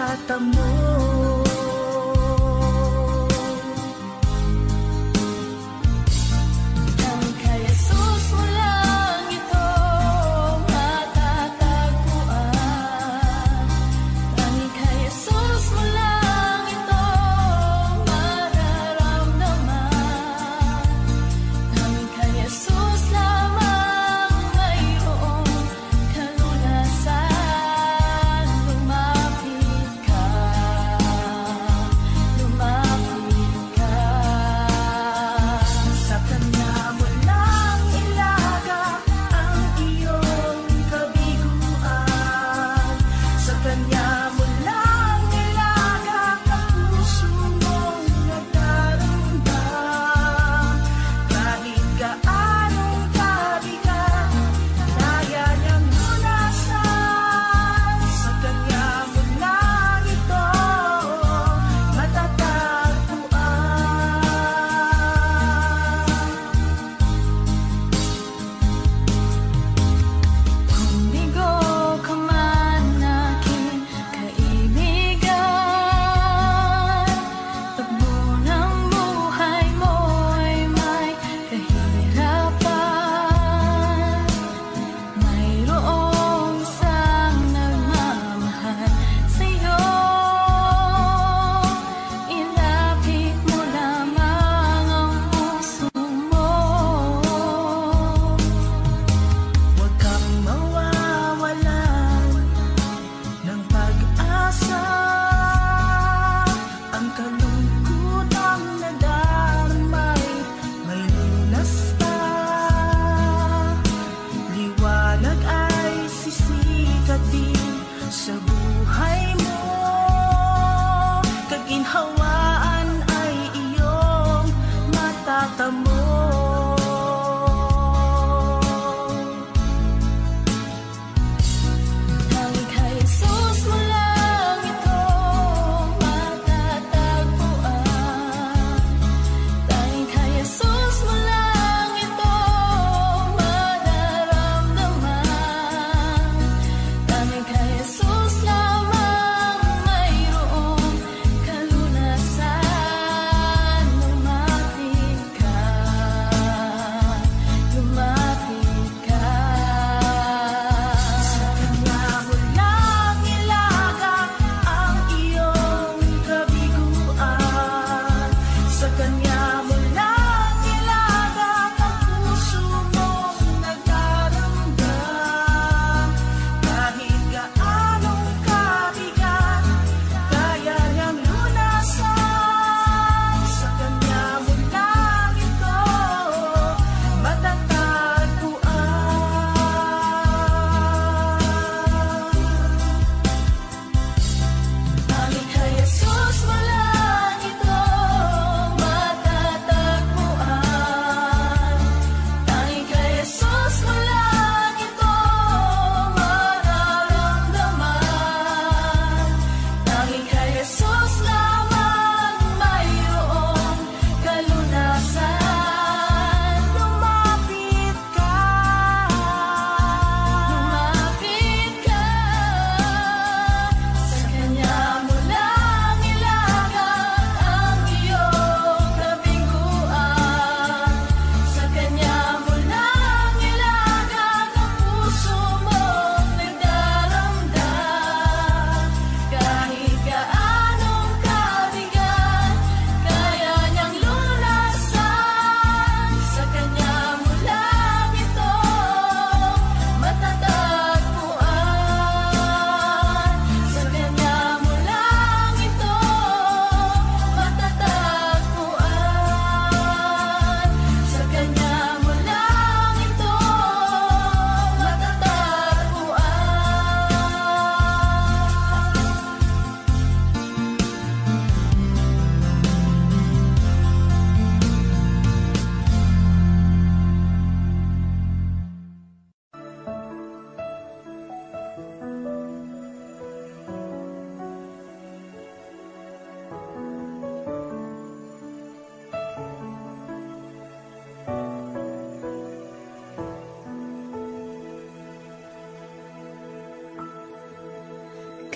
matatamo.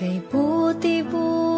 Kay buti-buti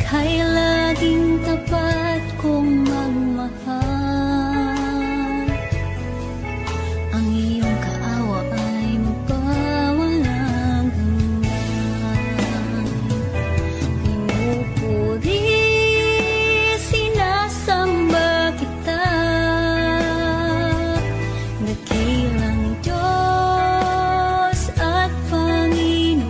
Ika'y laging tapat kong magmahal. Ang iyong kaawa ay magpawalang hanggan. Pinupuri, sinasamba kita, dakilang Diyos at Panginoon.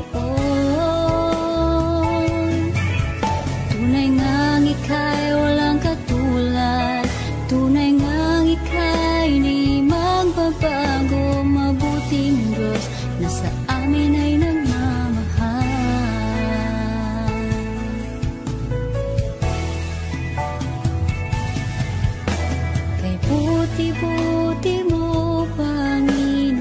Tunay ngang ika'y walang katulad, tunay ngang ika'y di magbabago. Mabuting Diyos na sa amin ay nagmamahal. Kay buti-buti mo, Panginoon,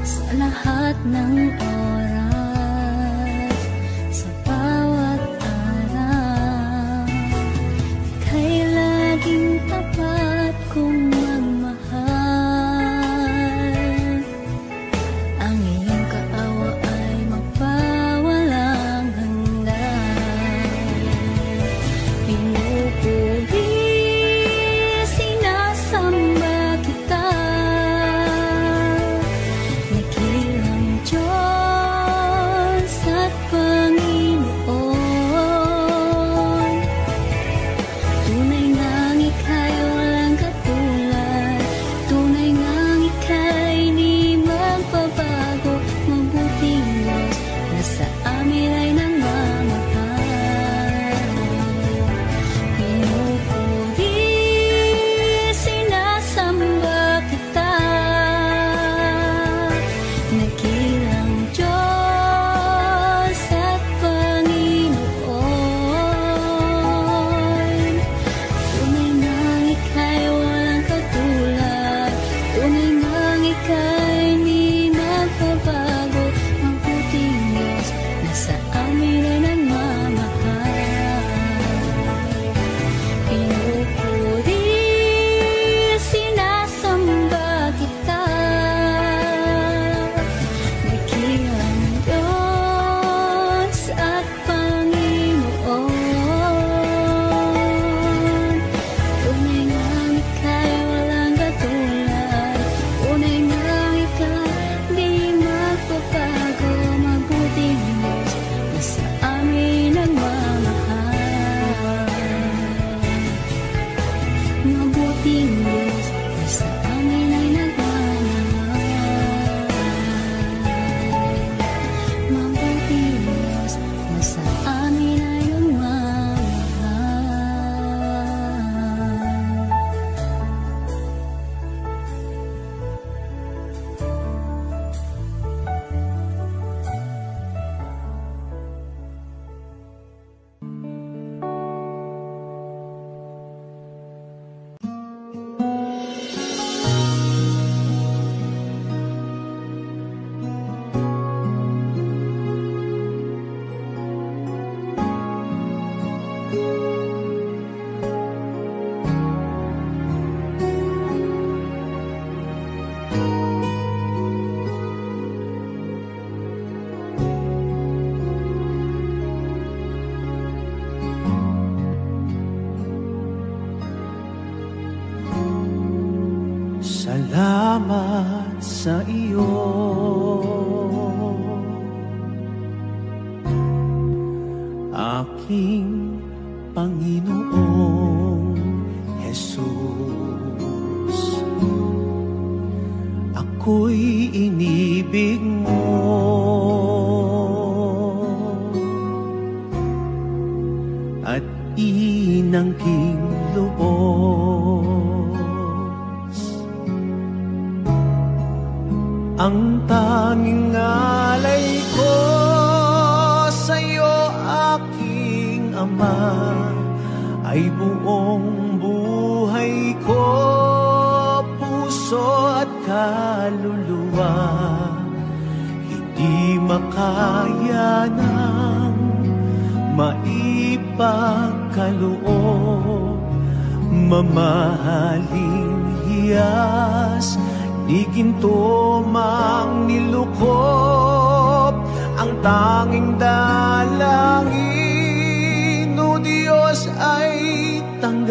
sa lahat ng oras, sa bawat araw. Ika'y laging tapat kong magmahal. Ang iyong kaawa ay magpawalang hanggan. Pinupuri, sinasamba kita, dakilang Diyos at Panginoon. Tunay ngang ika'y walang katulad, tunay ngang ika'y di magbabago. Mabuting Diyos na sa amin ay nagmamahal. Pinupuri, sinasamba kita, dakilang Diyos at Panginoon. Tunay ngang ika'y walang katulad, tunay ngang ika'y di magbabago. Mabuting Diyos na sa amin ay nagmamahal. Pinupuri, sinasamba kita, dakilang Diyos at Panginoon. Tunay ngang ika'y walang katulad, tunay ngang ika'y di magbabago. Mabuting Diyos na sa amin nagmamahal. Mabuting Diyos na sa amin ay nagmamahal. Mabuting Diyos na sa amin ay Salamat sa iyo, aking Panginoong Jesus. Ako'y inibig mo at inangking lubos. Ang tanging alay ko sa'yo, aking Ama, ay buong buhay ko, puso at kaluluwa. Hindi makaya ng maipagkaloob, mamahaling hiyas ni ginto mang nilukop. Ang tanging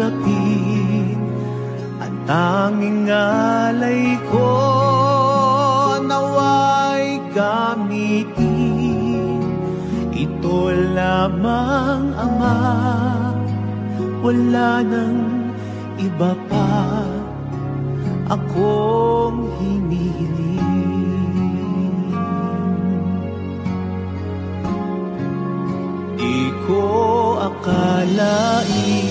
tanggapin ang tanging alay ko, naway gamitin. Ito lamang, Ama, wala nang iba pa akong hinihiling. Di ko akalain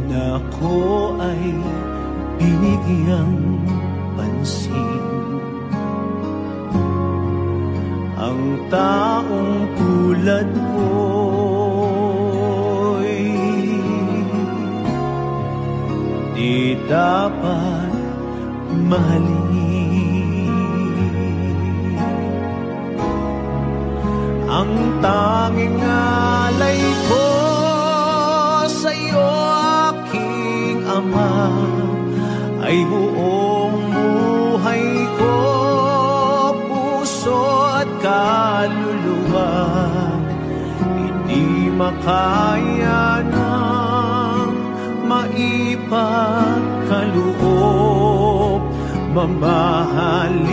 na ako ay binigyang pansin. Ang taong tulad ko'y di dapat mahalin. Ang tanging alay ko sa'yo, aking Ama, ay buong buhay ko, puso at kaluluwa. Hindi makaya ng maipagkaloob, mamahaling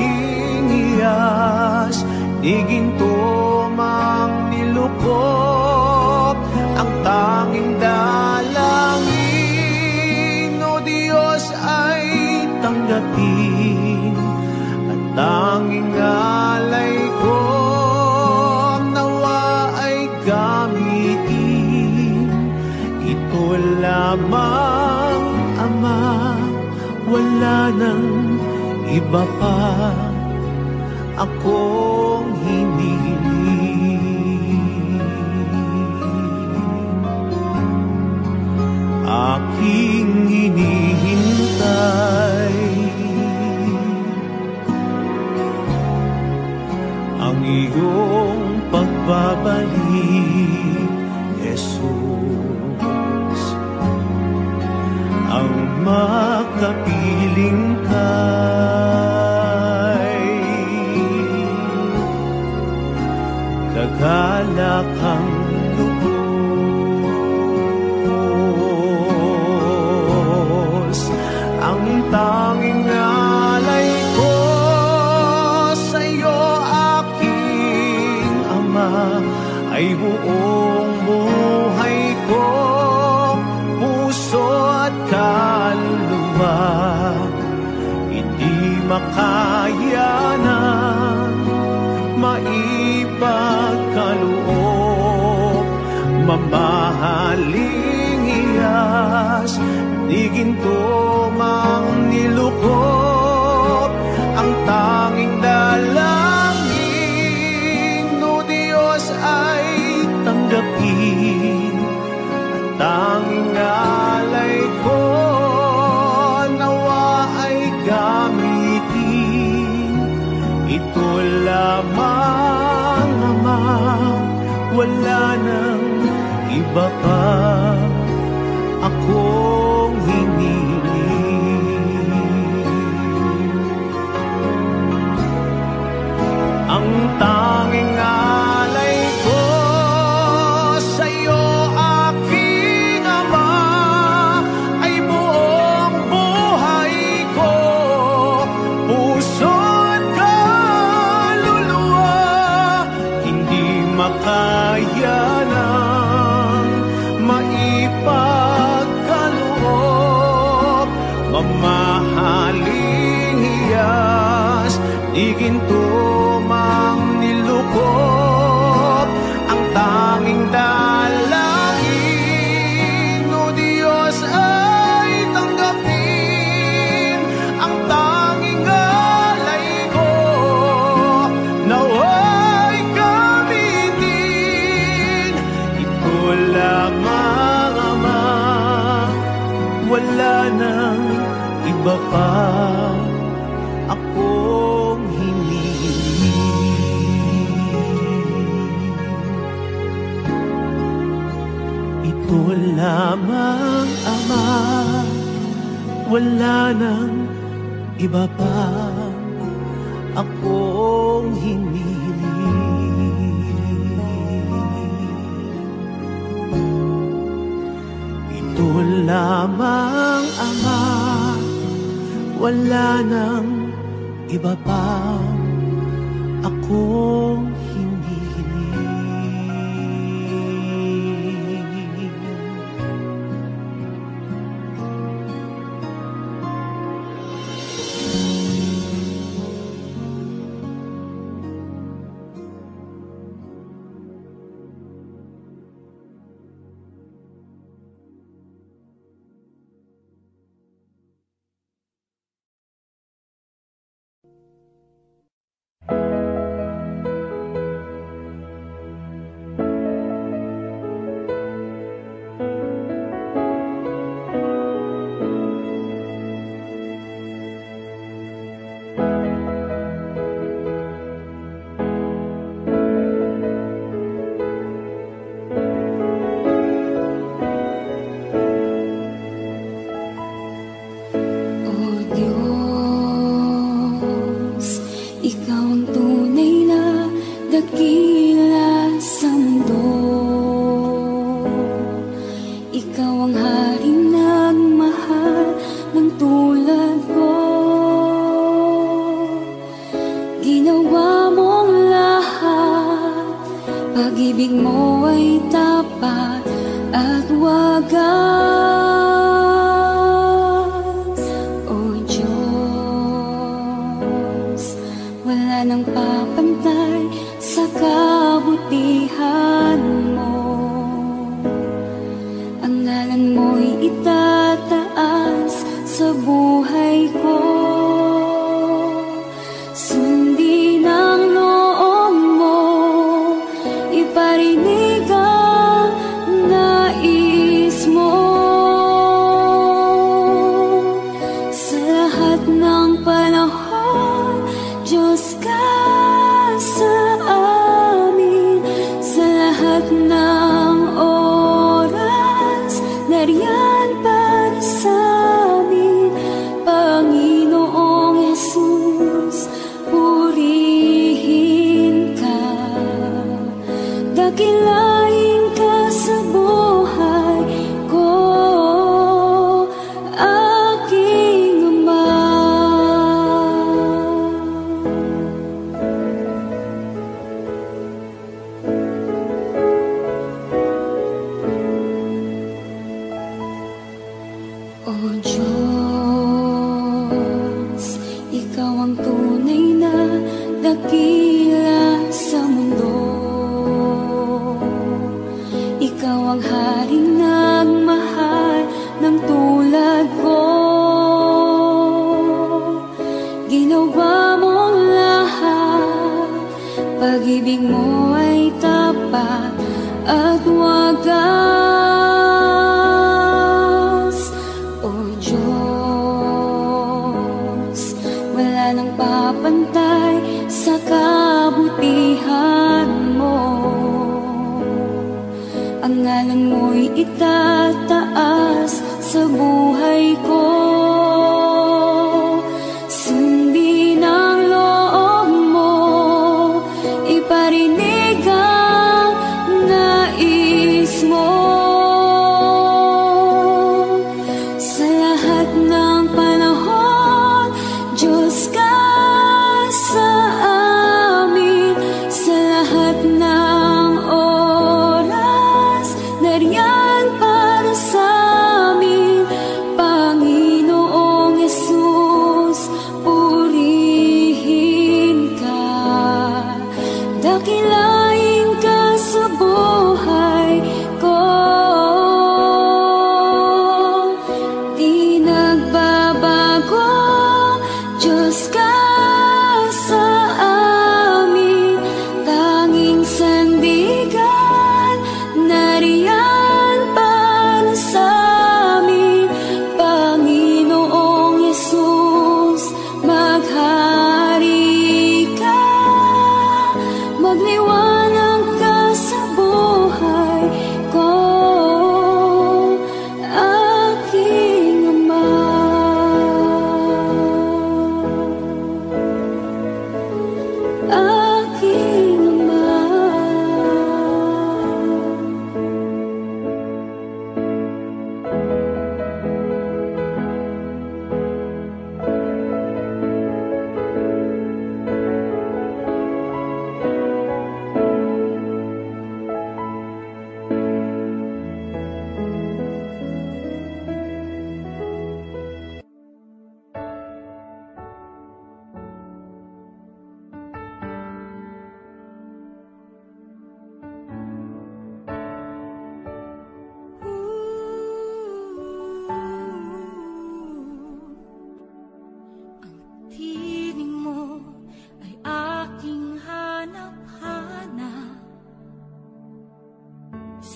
iyas, di ginto mang nilukop. Ang tanging dalangin, O Diyos, ay tanggapin. At tanging alay ko, nawa ay gamitin. Ito lamang, Ama, wala nang iba pa akong hinihiling. Aking hinihintay ang iyong pagbabalik, Jesus. Ang makapiling kay kagalakang lubos. Ang tanging alay ko sa'yo, aking Ama, ay buong buhay ko, puso at kaluluwa. Hindi makaya na maipagkaloob, mamahaling iyas, di ginto mang nilukop. Ang tanging dalangin, O Diyos, ay tanggapin. Ang tanging alay ko, nawa ay gamitin. Ito lamang, Ama, wala nang iba pa akong hinihiling. Ang tanging alay ko sa'yo, aking Ama, ay buong buhay ko, puso at kaluluwa. Hindi makaya ng maipagkaloob, mamahaling hiyas, di ginto mang nilukop. Ang tanging dalangin, O Diyos, ay tanggapin. Ang tanging alay ko, naway gamitin. Ito lamang, Ama, wala nang iba pa akong hinihiling. Ito lamang, Ama, wala nang iba pa akong hinihiling. wala nang iba pa akong hindi hiling.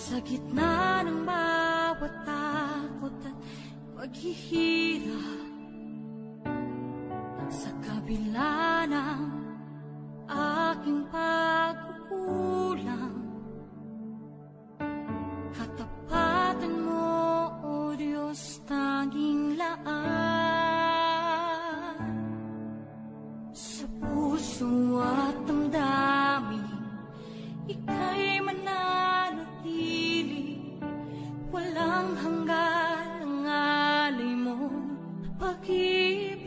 Sa gitna ng bawat takot at paghihirap, sa kabila ng aking pagkukulang, katapatan mo, O Diyos, tanging laan. Sa puso at damdamin, ika'y mananatili, walang hanggan ang alay mo, pag-ibig.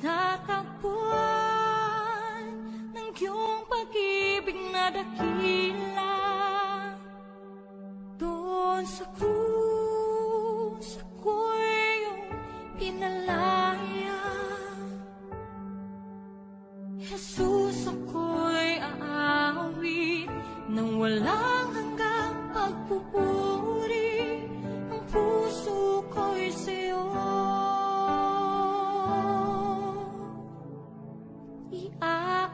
Natagpuan ng iyong pag-ibig na dakila, doon sa krus ako'y iyong pinalaya. Jesus, ako'y aawit nang walang hanggang pagpupuri, ang puso ko'y sa'yo iaalay.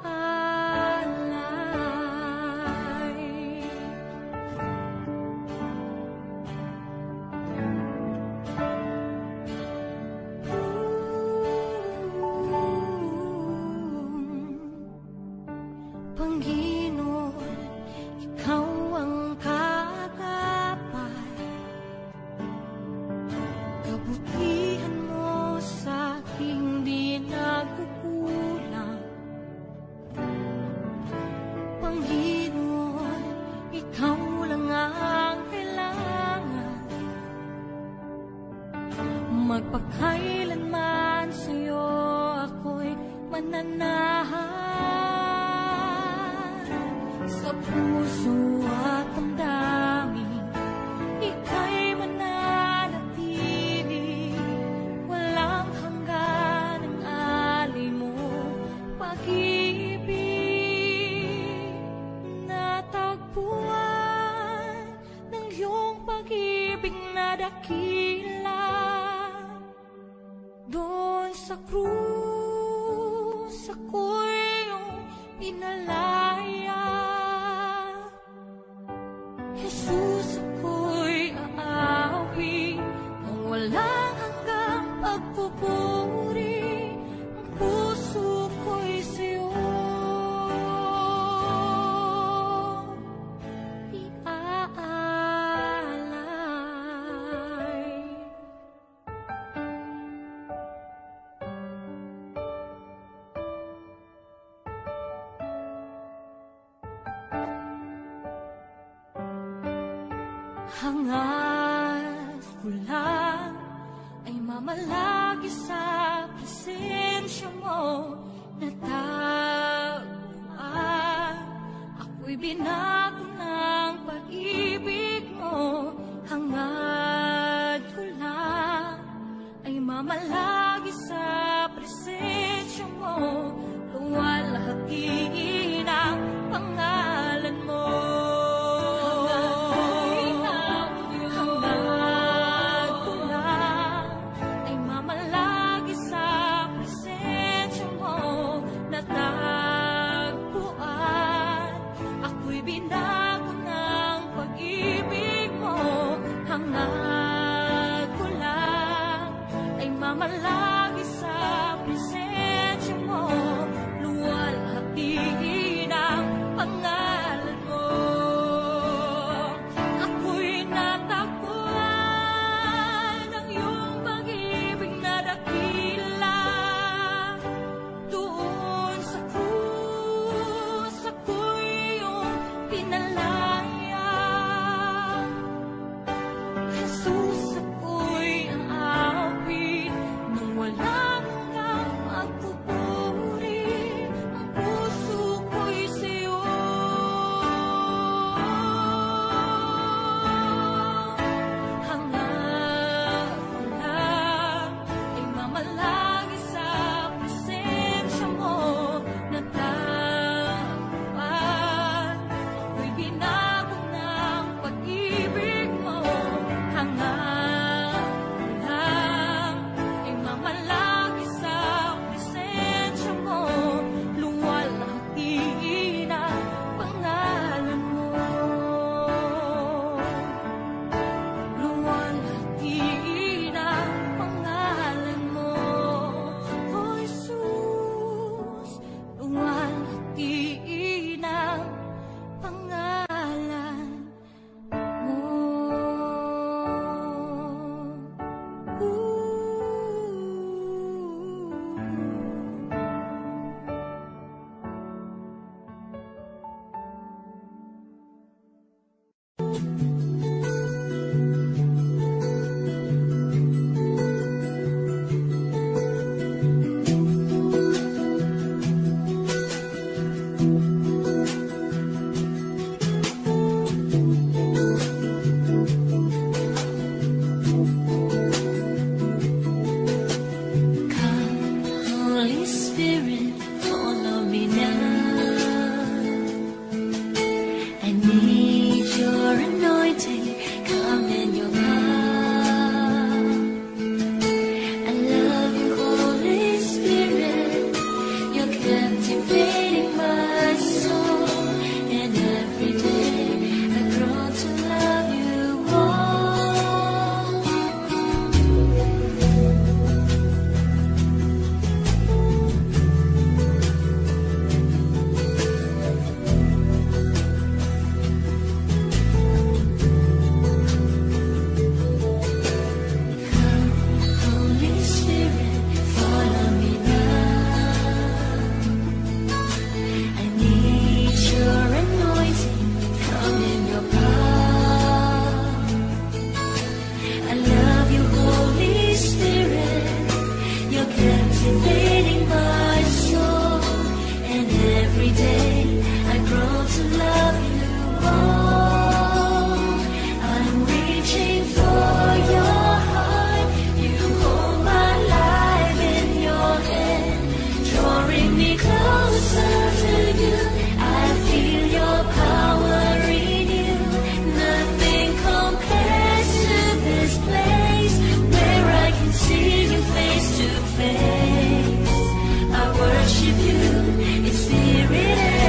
Panginoon, ikaw ang kagapay, kabutihan mo sa aking di nagkukulang. Panginoon, ikaw lang ang kailangan, magpakailanman sa'yo ako'y mananahan. Sa puso at damdamin, ika'y mananatili, walang hanggan ang alay mo, pag-ibig. Natagpuan ng iyong pag-ibig na dakila, doon sa krus ako'y iyong pinalaya. Jesus, ako'y aawit nang walang hanggang pagpupuri, ang puso ko'y sa'yo iaalay. Hangad ko lang ay mamalagi sa presensya mo, natagpuan ako'y binago ng pag-ibig mo. Hangad ko lang ay mamalagi sa presensya mo, luwalhati ng pangalan mo. Natagpuan ako'y binago ng pag-ibig mo. Hangad ko lang ay mamalagi sa Every day I grow to love you more. I'm reaching for your heart. You hold my life in your hand, drawing me closer to you. I feel your power in you. Nothing compares to this place where I can see you face to face. I worship you in spirit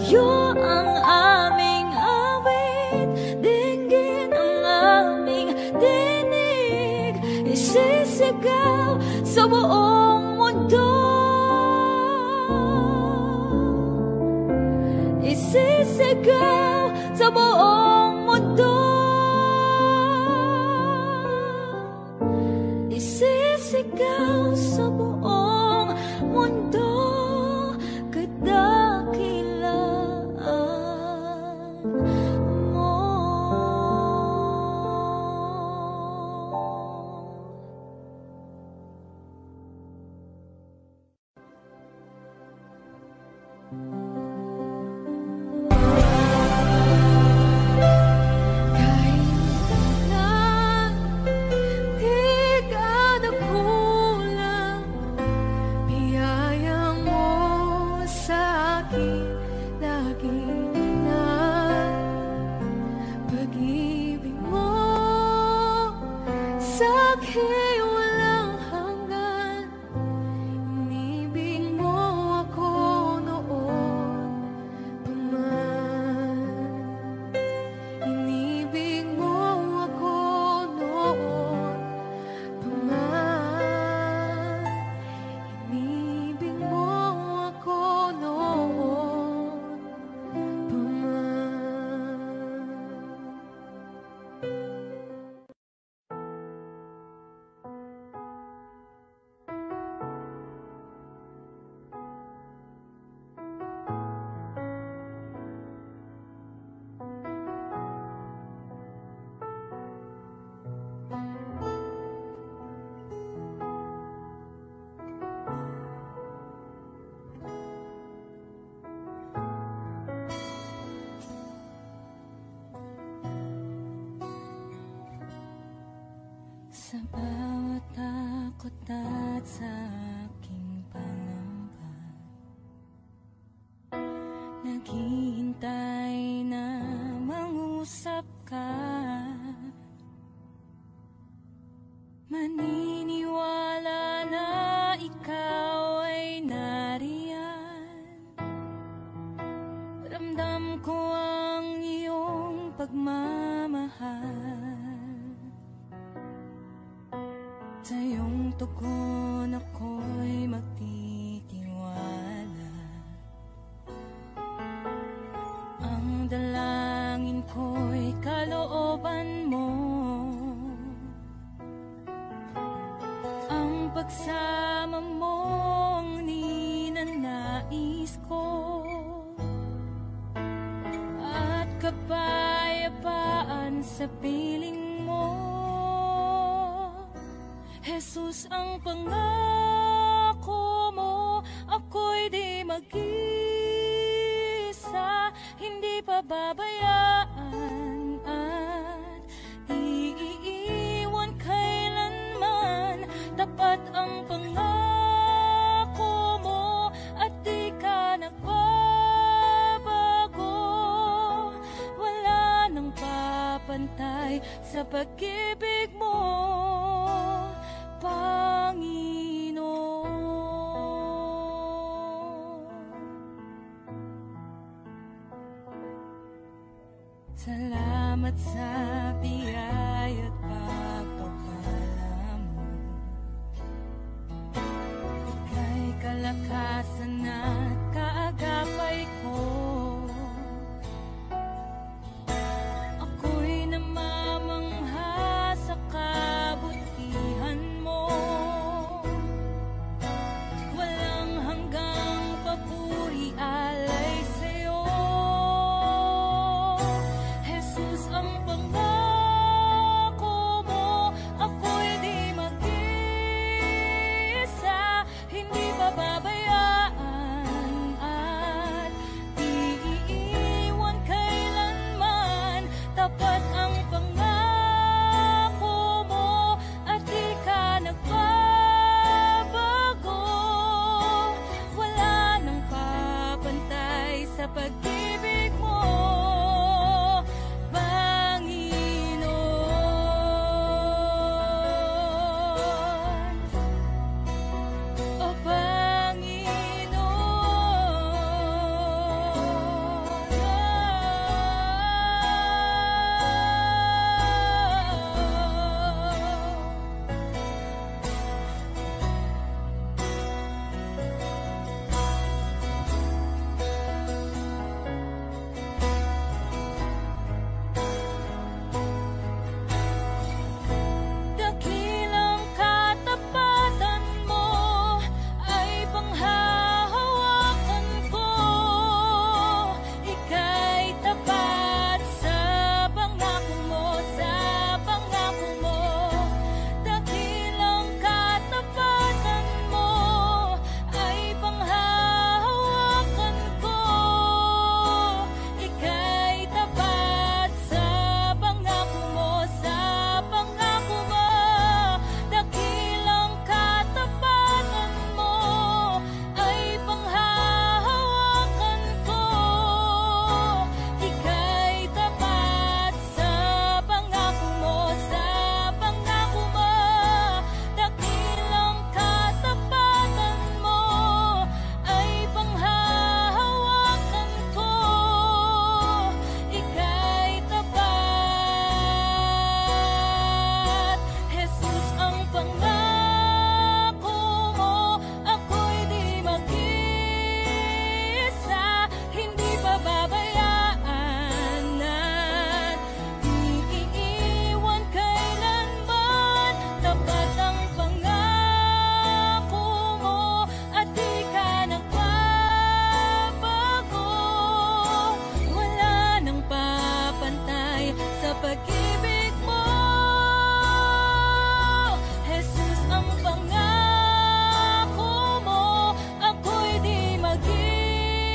sa'yo ang aming awit, dinggin ang aming dinig, isisigaw sa buong mundo, isisigaw sa buong mundo, isisigaw sa buong mundo, kadakilaan mo. Sa bawat takot at sa aking pangamba, naghihintay na mangusap ka, maniniwala na ikaw ay nariyan. Ramdam ko ang iyong pagmamahal, sa iyong tugon ako'y magtitiwala. Ang dalangin ko'y kalooban mo, ang pagsama mo ang ninanais ko, at kapayapaan sa piling mo. Jesus, ang pangako mo, ako'y di mag-isa, hindi pababayaan at iiwan kailanman. Tapat ang pangako mo at di ka nagbabago. Wala nang papantay sa pag-ibig mo, Panginoon. Salamat sa biyaya at pagpapala mo. Ika'y kalakasan at kaagapay ko. Ako'y namamangha sa kabutihan mo. Walang hanggang papuri alay sa'yo. Jesus, ang pangako pag-ibig mo. Jesus, ang pangako mo, ako'y di mag-isa,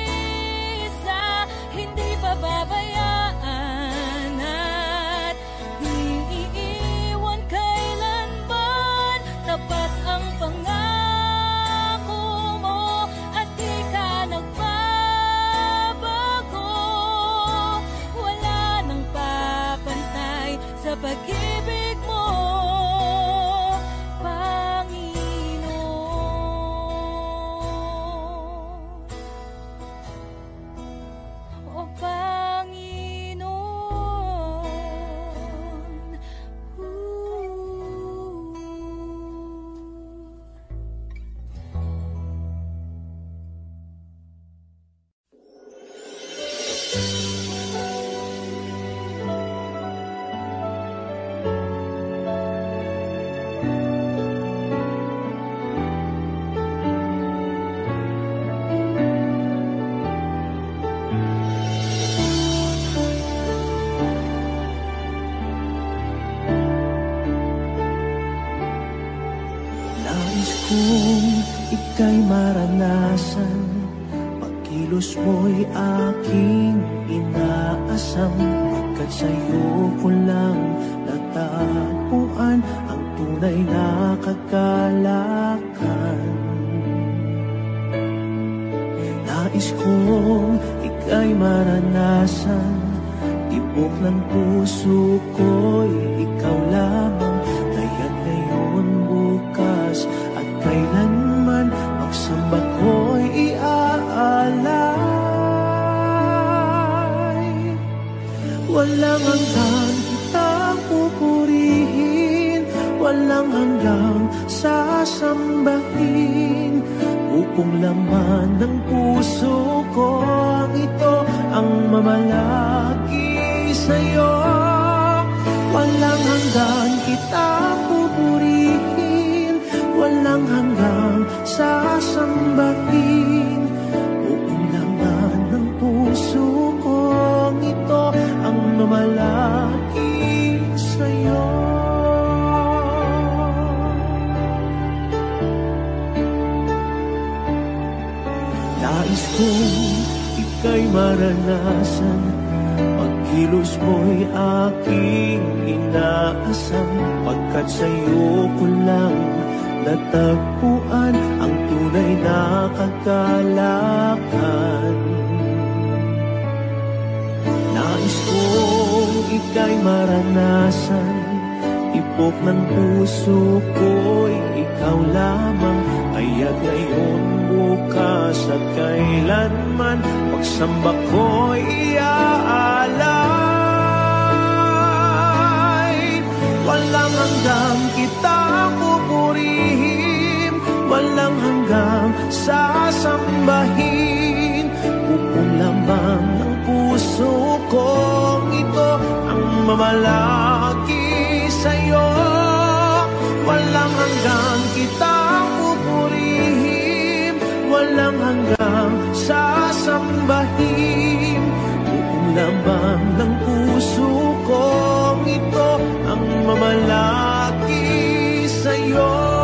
hindi pababayaan at di iiwan kailanman. Tapat ang pangako mo at di ka nagbabago. Wala nang papantay sa pag-ibig mo, Panginoon. O Panginoon. Nais kong ika'y maranasan, pagkilos mo'y aking inaasam, pagkat sa'yo ko lang natagpuan ang tunay na kagalakan. Nais kong ika'y maranasan, tibok ng puso ko'y ikaw lamang, kaya't ngayon, bukas at kailanman, pagsamba ko'y iaalay. Walang hanggang kitang pupurihin, walang hanggang sasambahin, upong laman ng puso ko ang ito ang mamalaki sa'yo. Walang hanggang kitang pupurihin, walang hanggang sasambahin, buong laman ng puso ko ito ang mamalaki sa'yo. Nais kong ika'y maranasan, pagkilos mo'y aking inaasam, pagkat sa'yo ko lang natagpuan ang tunay na kagalakan. Nais kong ika'y maranasan, tibok ng puso ko'y ikaw lamang, kaya't ngayon, bukas at kailanman, pagsamba ko'y iaalay. Walang hanggang kitang pupurihin, walang hanggang sasambahin, upong lamang ng puso kong ito ang mamalaki sa'yo. Walang hanggang kitang pupurihin, walang hanggang sasambahin, upong lamang ng puso kong ito ang mamalaki sa'yo.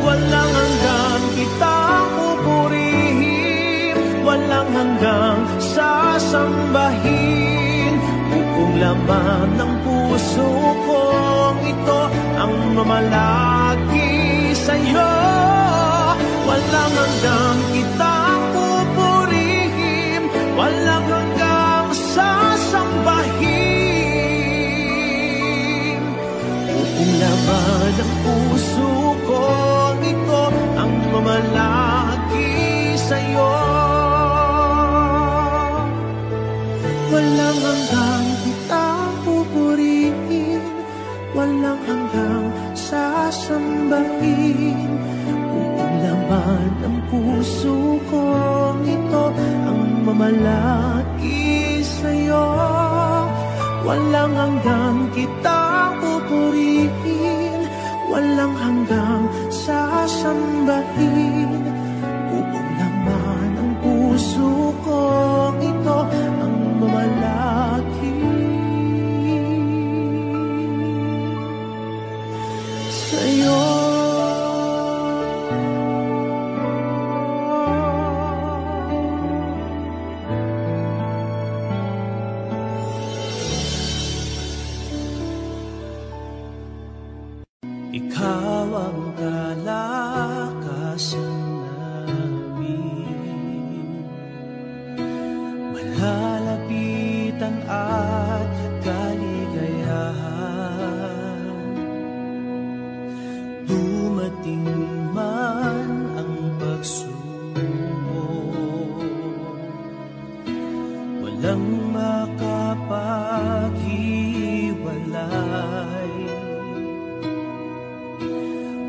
Walang hanggang kitang pupurihin, walang hanggang sasambahin, upong laman ng puso kong ito ang mamalaki sa'yo. Walang hanggang kitang pupurihin, walang hanggang sasambahin, upong laman ng puso kong ito ang mamalaki sasambahin. Buong laman ng puso kong ito ang mamalaki sa'yo. Walang hanggang kitang pupurihin, walang hanggang sasambahin. Buong laman ng puso kong ito ang mamalaki sa'yo. Ikaw ang kalakasan namin, malalapitan at kaligayahan. Dumating man ang pagsubok, walang makapaghiwalay,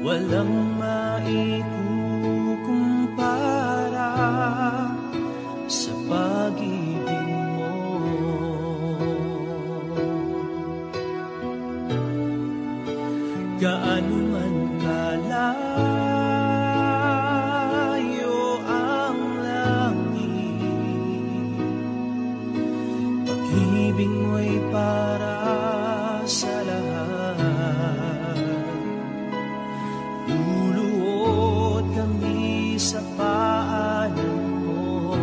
walang maikukumpara sa pag-ibig mo. Gaano man kalayo ang langit, pag-ibig mo'y para sa lahat. Luluhod kami sa paanan mo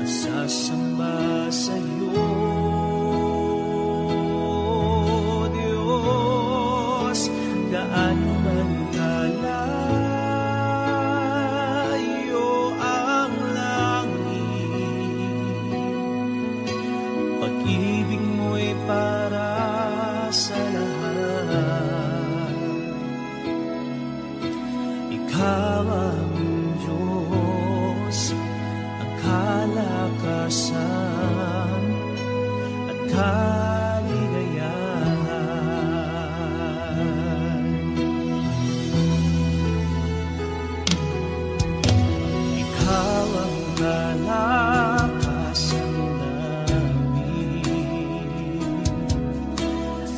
at sasamba sa'yo, Diyos. Gaano man kalayo ang langit, pag-ibig mo'y para sa lahat. Ikaw ang Diyos, ang kalakasan at kaligayahan. Ikaw ang kalakasan namin,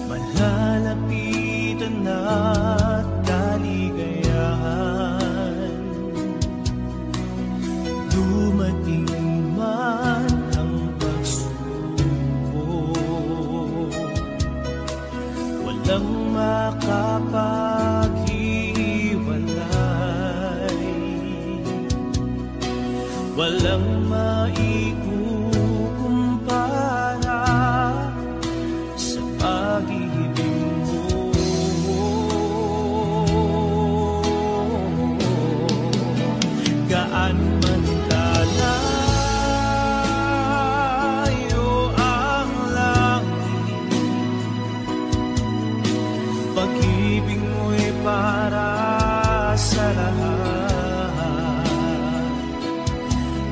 malalapitan at kaligayahan. Dumating man ang pagsubok, walang makapaghiwalay, walang maikukumpara sa pag-ibig mo. Gaano man kalayo ang langit, pag-ibig mo'y para sa lahat.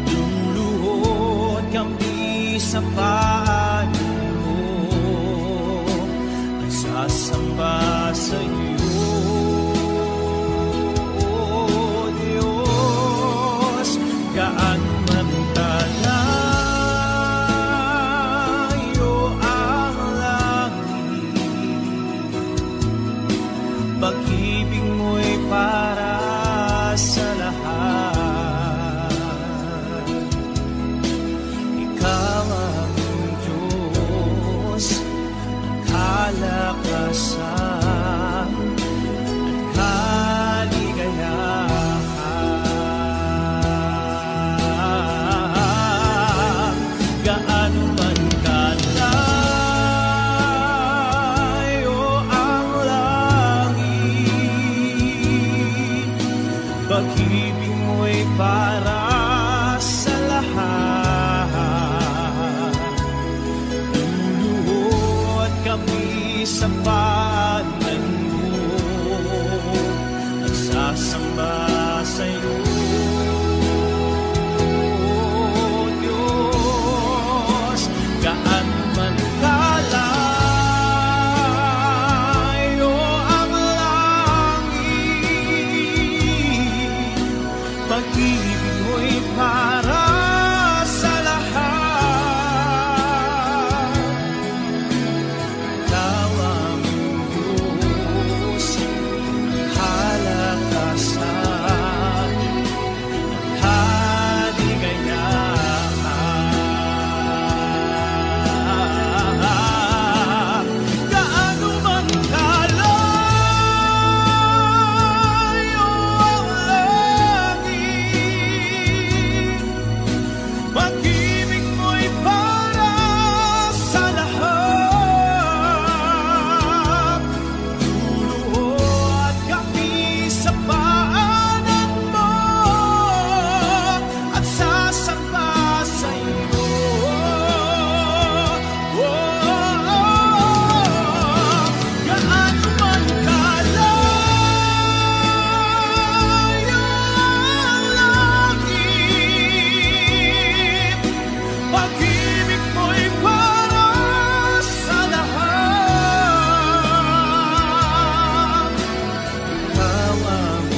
Luluhod kami sa paanan mo at sasamba sa'yo, gaano man kalayo ang langit, pag-ibig mo'y para sa lahat. Ikaw ang Diyos, ang kalakasan at kaligayahan. Gaano man kalayo ang langit, pag-ibig mo'y para sa lahat. Luluhod kami sa paanan mo at sasamba sa'yo, Diyos. Gaano man kalayo ang langit, pag-ibig mo'y para sa lahat. Ikaw ang Diyos, kalakasan, kaligayahan. Gaano man kalayo ang langit, pag-ibig mo'y para sa lahat. Dulo at kami sa paanan mo at sasamba sa iyo. Gaano man kalayo ang langit, pag-ibig mo'y para sa lahat. Ikaw ang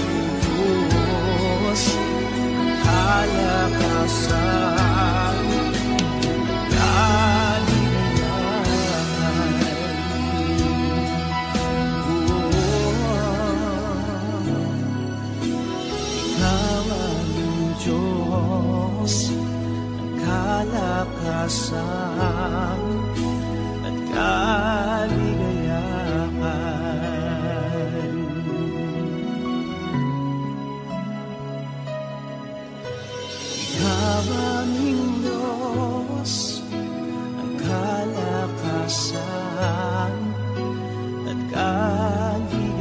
Diyos, kalakasan, kaligayahan. Ikaw ang Diyos, kalakasan at kaligayahan. Ikaw aming Diyos, ang kalakasan at kaligayahan.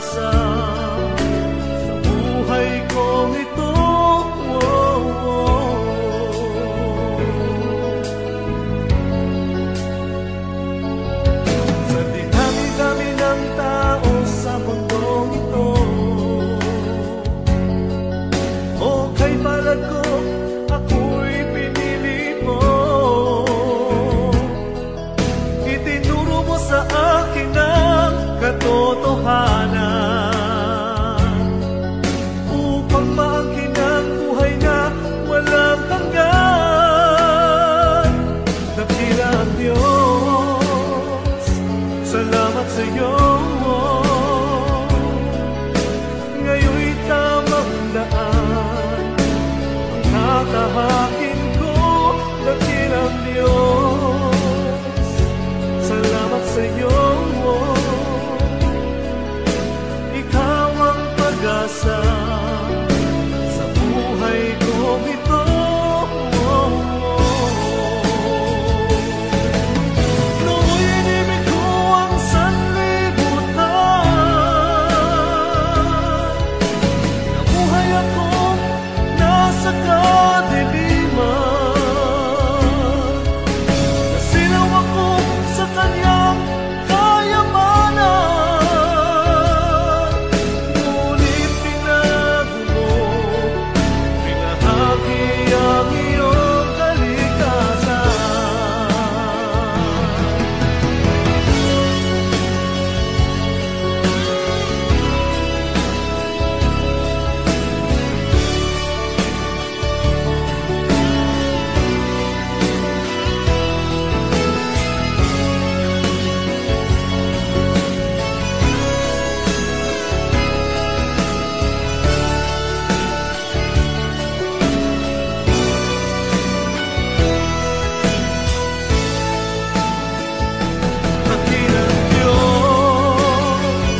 pag-asa sa buhay kong ito. Sa dinami-dami ng tao sa mundong ito, okay palad ko, ako'y pinili mo. Itinuro mo sa akin ang katotohanan upang maangkin ang buhay na walang hanggan. Dakila ang Diyos, salamat sa iyo. Ngayon'y tamang daan ang tatahakin ko. Dakila ang Diyos, salamat sa iyo. Ikaw ang pag-asa sa buhay kong ito. Nooy inibig ko ang sanlibutan, nabuhay akong nasa kadiliman, nasilaw ako sa kanyang kayamanan. Ngunit pinago mo, pinahagi ang iyong kalikasan. Dakilang Diyos,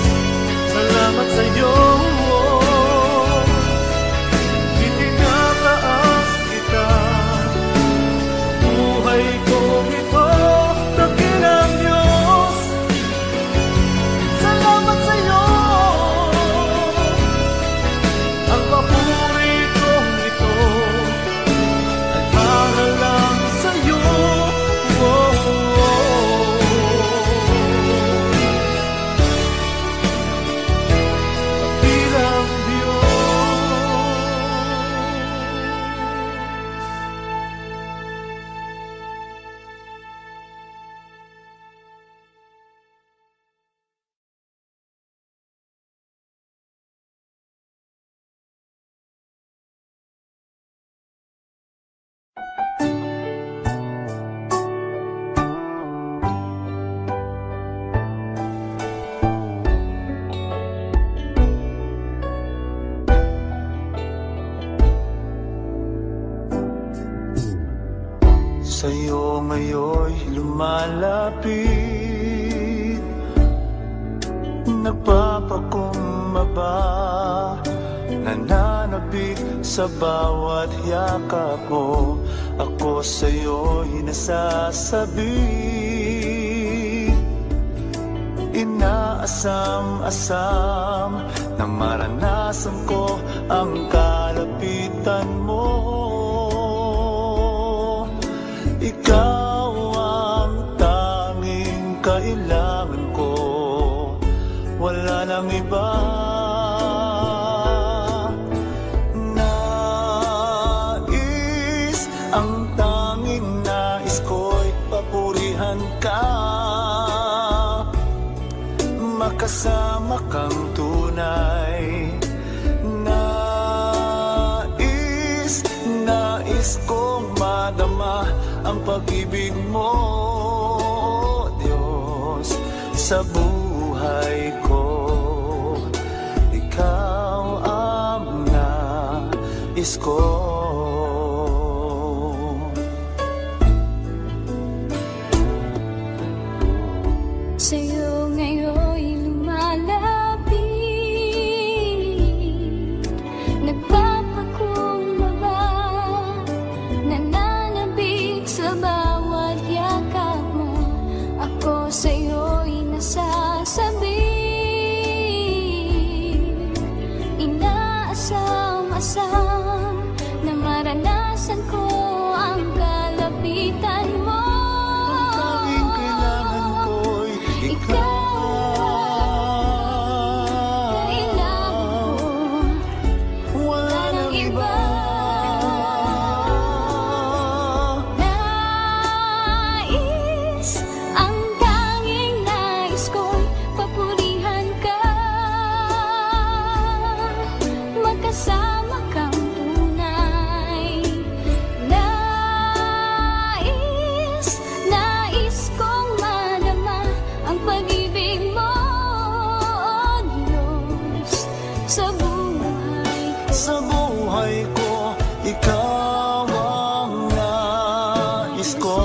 salamat sa iyo. Itinataas kita sa buhay kong ito. Dakilang Diyos, salamat sa iyo. Ang papuri kong ito ay para lang sa iyo. Dakilang Sa'yo ngayon'y lumalapit, nagpapakumbaba, nananabik sa bawat yakap mo. Ako sa'yo'y nasasabi, inaasam-asam na maranasan ko ang kalapitan mo. Ikaw ang tanging kailangan ko, wala nang iba. Nais, ang tanging nais ko'y papurihan ka, makasama kang tunay. Nais kong madama ang pag-ibig mo, Diyos, sa buhay ko. Ikaw ang nais ko. Sa'yo ngayon'y lumalapit, nagpapakumbaba, nananabik sa bawat yakap mo. Ako sa'yo'y nasasabi, sa buhay. Sa buhay ko, ikaw ang nais ko.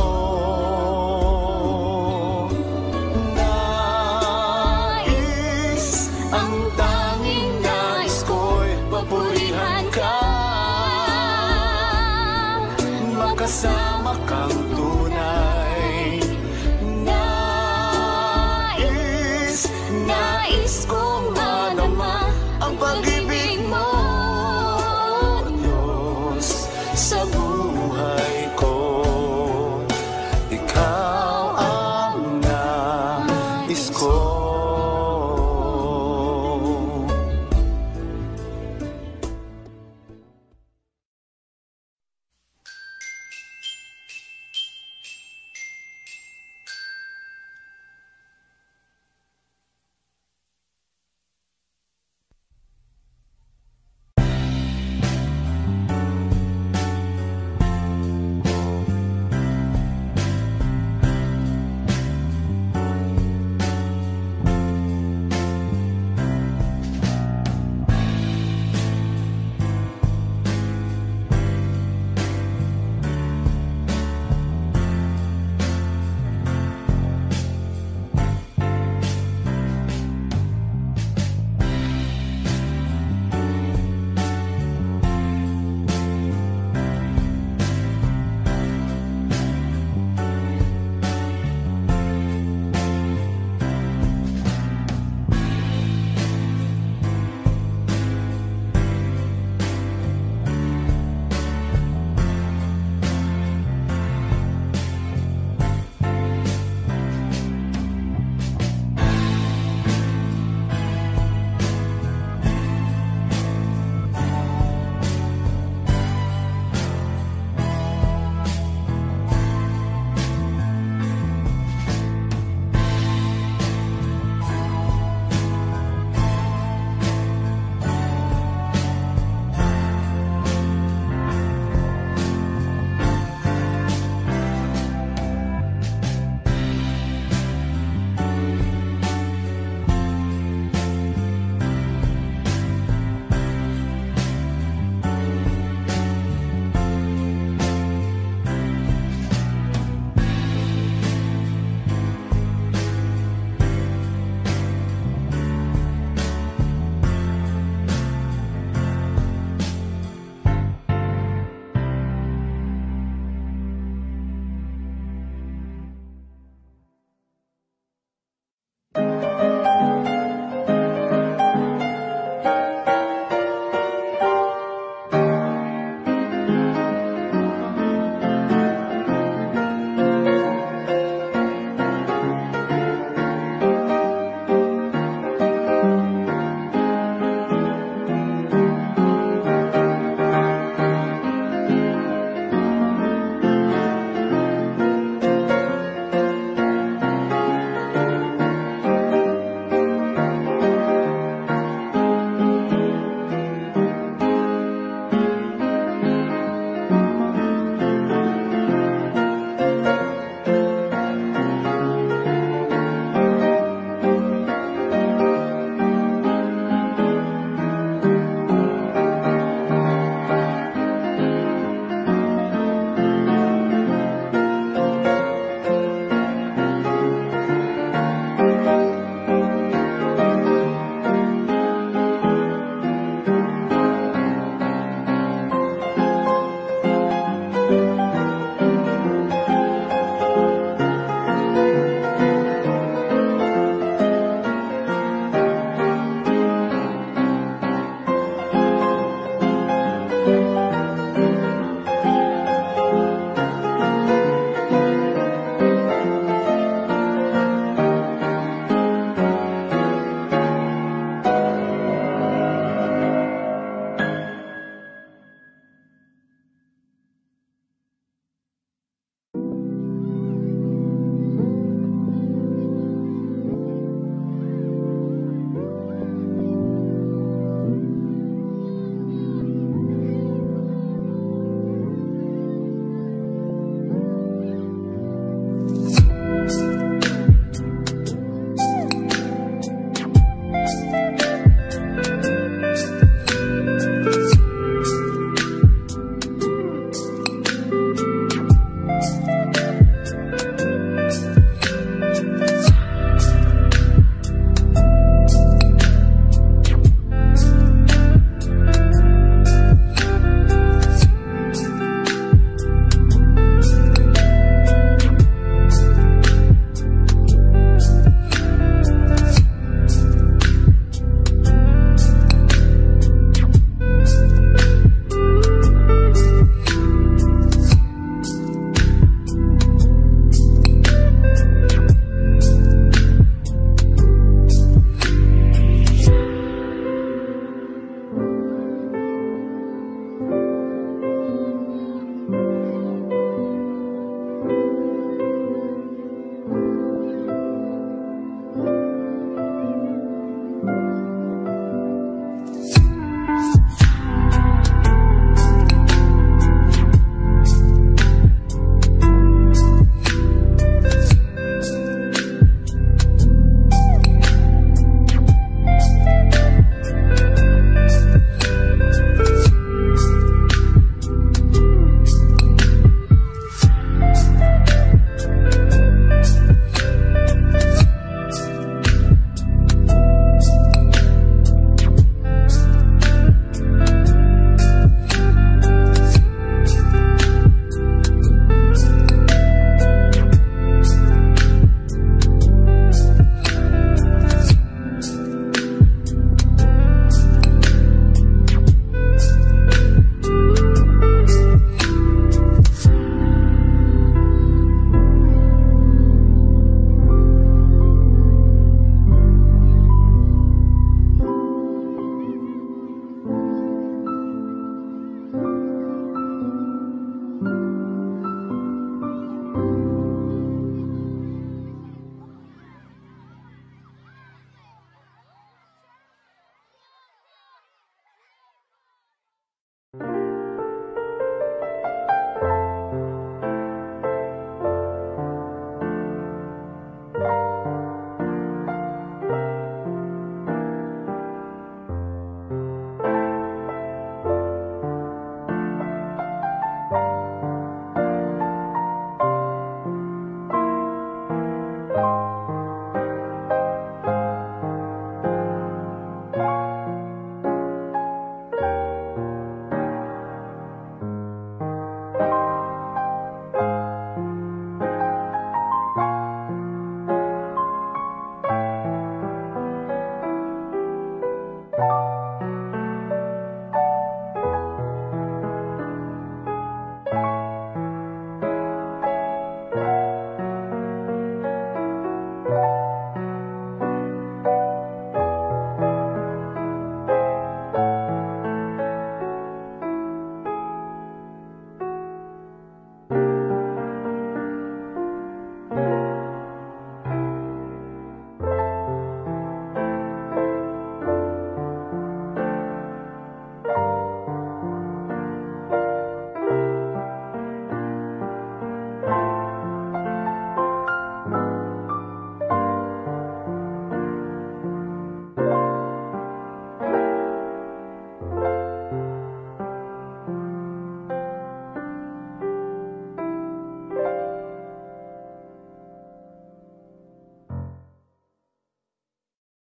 Nais, ang tanging nais ko'y papurihan ka. Makasama kang tunay. Nais kong madama ang pag-ibig